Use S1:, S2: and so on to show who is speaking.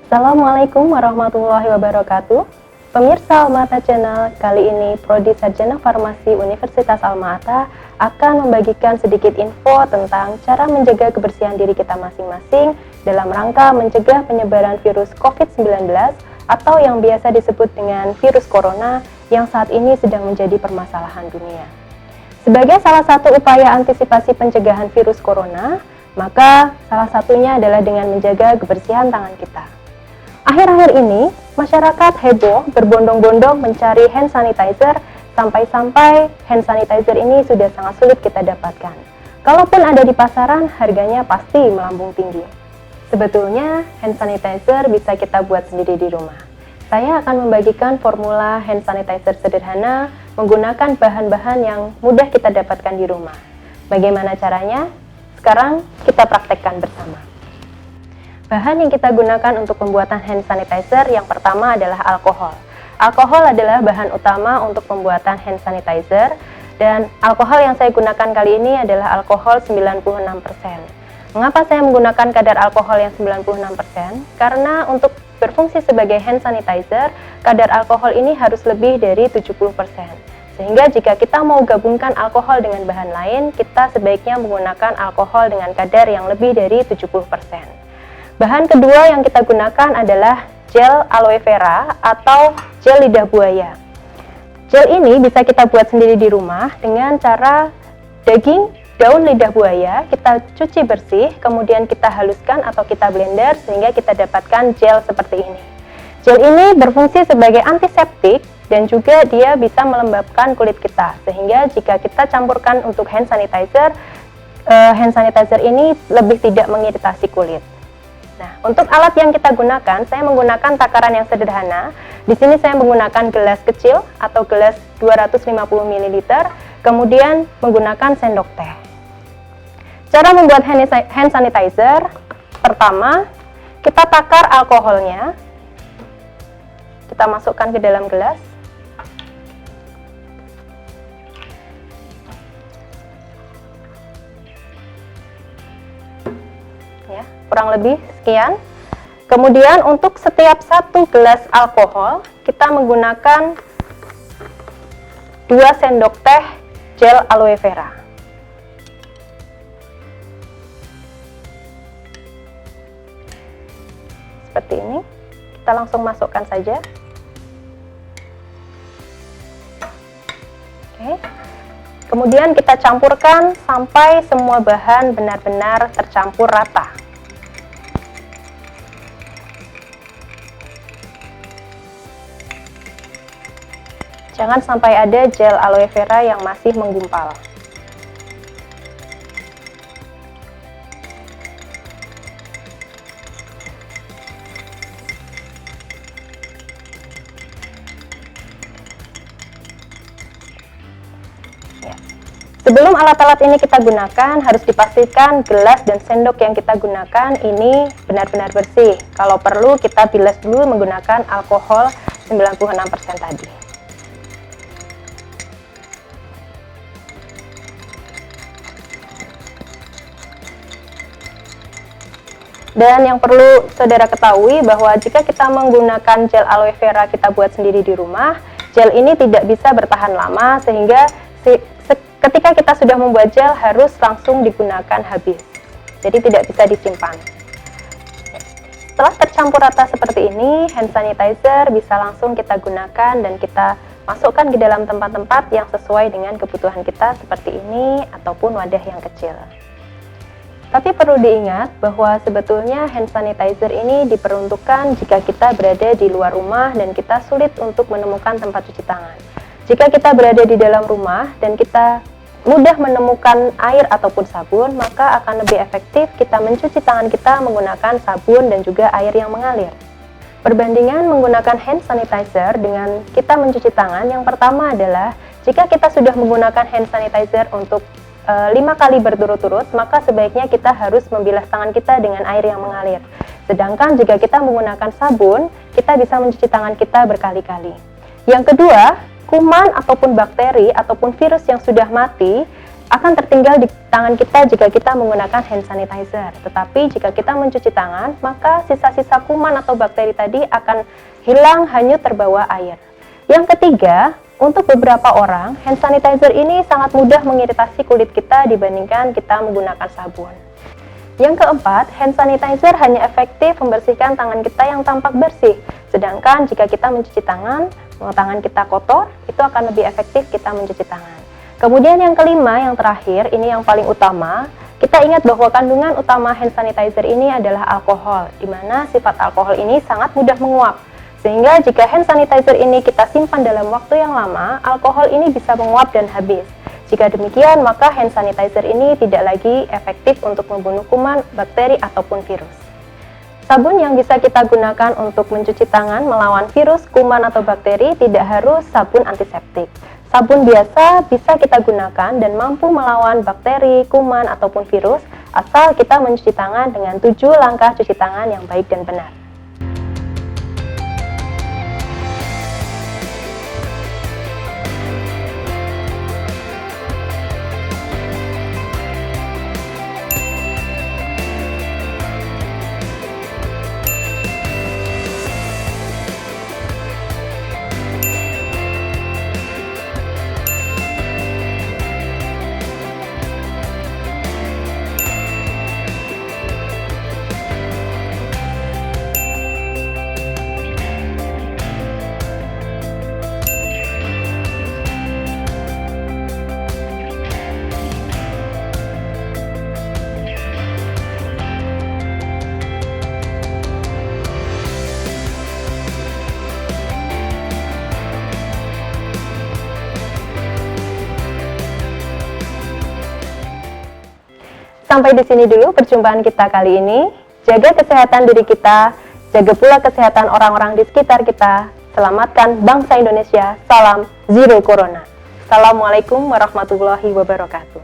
S1: Assalamualaikum warahmatullahi wabarakatuh. Pemirsa Alma-Ata Channel, kali ini Prodi Sarjana Farmasi Universitas Alma-Ata akan membagikan sedikit info tentang cara menjaga kebersihan diri kita masing-masing dalam rangka mencegah penyebaran virus COVID-19 atau yang biasa disebut dengan virus corona yang saat ini sedang menjadi permasalahan dunia. Sebagai salah satu upaya antisipasi pencegahan virus corona, maka salah satunya adalah dengan menjaga kebersihan tangan kita. Akhir-akhir ini, masyarakat heboh berbondong-bondong mencari hand sanitizer, sampai-sampai hand sanitizer ini sudah sangat sulit kita dapatkan. Kalaupun ada di pasaran, harganya pasti melambung tinggi. Sebetulnya, hand sanitizer bisa kita buat sendiri di rumah. Saya akan membagikan formula hand sanitizer sederhana menggunakan bahan-bahan yang mudah kita dapatkan di rumah. Bagaimana caranya? Sekarang kita praktekkan bersama. Bahan yang kita gunakan untuk pembuatan hand sanitizer yang pertama adalah alkohol. Alkohol adalah bahan utama untuk pembuatan hand sanitizer dan alkohol yang saya gunakan kali ini adalah alkohol 96%. Mengapa saya menggunakan kadar alkohol yang 96%? Karena untuk berfungsi sebagai hand sanitizer, kadar alkohol ini harus lebih dari 70%. Sehingga jika kita mau gabungkan alkohol dengan bahan lain, kita sebaiknya menggunakan alkohol dengan kadar yang lebih dari 70%. Bahan kedua yang kita gunakan adalah gel aloe vera atau gel lidah buaya. Gel ini bisa kita buat sendiri di rumah dengan cara daging daun lidah buaya kita cuci bersih, kemudian kita haluskan atau kita blender sehingga kita dapatkan gel seperti ini. Gel ini berfungsi sebagai antiseptik dan juga dia bisa melembabkan kulit kita, sehingga jika kita campurkan untuk hand sanitizer ini lebih tidak mengiritasi kulit. Nah, untuk alat yang kita gunakan, saya menggunakan takaran yang sederhana. Di sini saya menggunakan gelas kecil atau gelas 250 ml, kemudian menggunakan sendok teh. Cara membuat hand sanitizer, pertama, kita takar alkoholnya. Kita masukkan ke dalam gelas. Ya, kurang lebih sekian. Kemudian untuk setiap satu gelas alkohol kita menggunakan 2 sendok teh gel aloe vera. Seperti ini, kita langsung masukkan saja. Oke. Kemudian kita campurkan sampai semua bahan benar-benar tercampur rata. Jangan sampai ada gel aloe vera yang masih menggumpal. Sebelum alat-alat ini kita gunakan, harus dipastikan gelas dan sendok yang kita gunakan ini benar-benar bersih. Kalau perlu, kita bilas dulu menggunakan alkohol 96% tadi. Dan yang perlu saudara ketahui bahwa jika kita menggunakan gel aloe vera kita buat sendiri di rumah, gel ini tidak bisa bertahan lama sehingga ketika kita sudah membuat gel harus langsung digunakan habis, jadi tidak bisa disimpan. Setelah tercampur rata seperti ini, hand sanitizer bisa langsung kita gunakan dan kita masukkan ke dalam tempat-tempat yang sesuai dengan kebutuhan kita seperti ini ataupun wadah yang kecil. Tapi perlu diingat bahwa sebetulnya hand sanitizer ini diperuntukkan jika kita berada di luar rumah dan kita sulit untuk menemukan tempat cuci tangan. Jika kita berada di dalam rumah dan kita mudah menemukan air ataupun sabun, maka akan lebih efektif kita mencuci tangan kita menggunakan sabun dan juga air yang mengalir. Perbandingan menggunakan hand sanitizer dengan kita mencuci tangan, yang pertama adalah jika kita sudah menggunakan hand sanitizer untuk 5 kali berturut-turut, maka sebaiknya kita harus membilas tangan kita dengan air yang mengalir. Sedangkan jika kita menggunakan sabun, kita bisa mencuci tangan kita berkali-kali. Yang kedua, kuman ataupun bakteri ataupun virus yang sudah mati akan tertinggal di tangan kita jika kita menggunakan hand sanitizer. Tetapi jika kita mencuci tangan, maka sisa-sisa kuman atau bakteri tadi akan hilang hanyut terbawa air. Yang ketiga, untuk beberapa orang, hand sanitizer ini sangat mudah mengiritasi kulit kita dibandingkan kita menggunakan sabun. Yang keempat, hand sanitizer hanya efektif membersihkan tangan kita yang tampak bersih. Sedangkan jika kita mencuci tangan kita kotor, itu akan lebih efektif kita mencuci tangan. Kemudian yang kelima, yang terakhir, ini yang paling utama, kita ingat bahwa kandungan utama hand sanitizer ini adalah alkohol, di mana sifat alkohol ini sangat mudah menguap. Sehingga jika hand sanitizer ini kita simpan dalam waktu yang lama, alkohol ini bisa menguap dan habis. Jika demikian, maka hand sanitizer ini tidak lagi efektif untuk membunuh kuman, bakteri, ataupun virus. Sabun yang bisa kita gunakan untuk mencuci tangan melawan virus, kuman, atau bakteri tidak harus sabun antiseptik. Sabun biasa bisa kita gunakan dan mampu melawan bakteri, kuman, ataupun virus asal kita mencuci tangan dengan 7 langkah cuci tangan yang baik dan benar. Sampai di sini dulu perjumpaan kita kali ini. Jaga kesehatan diri kita, jaga pula kesehatan orang-orang di sekitar kita. Selamatkan bangsa Indonesia. Salam Zero Corona. Assalamualaikum warahmatullahi wabarakatuh.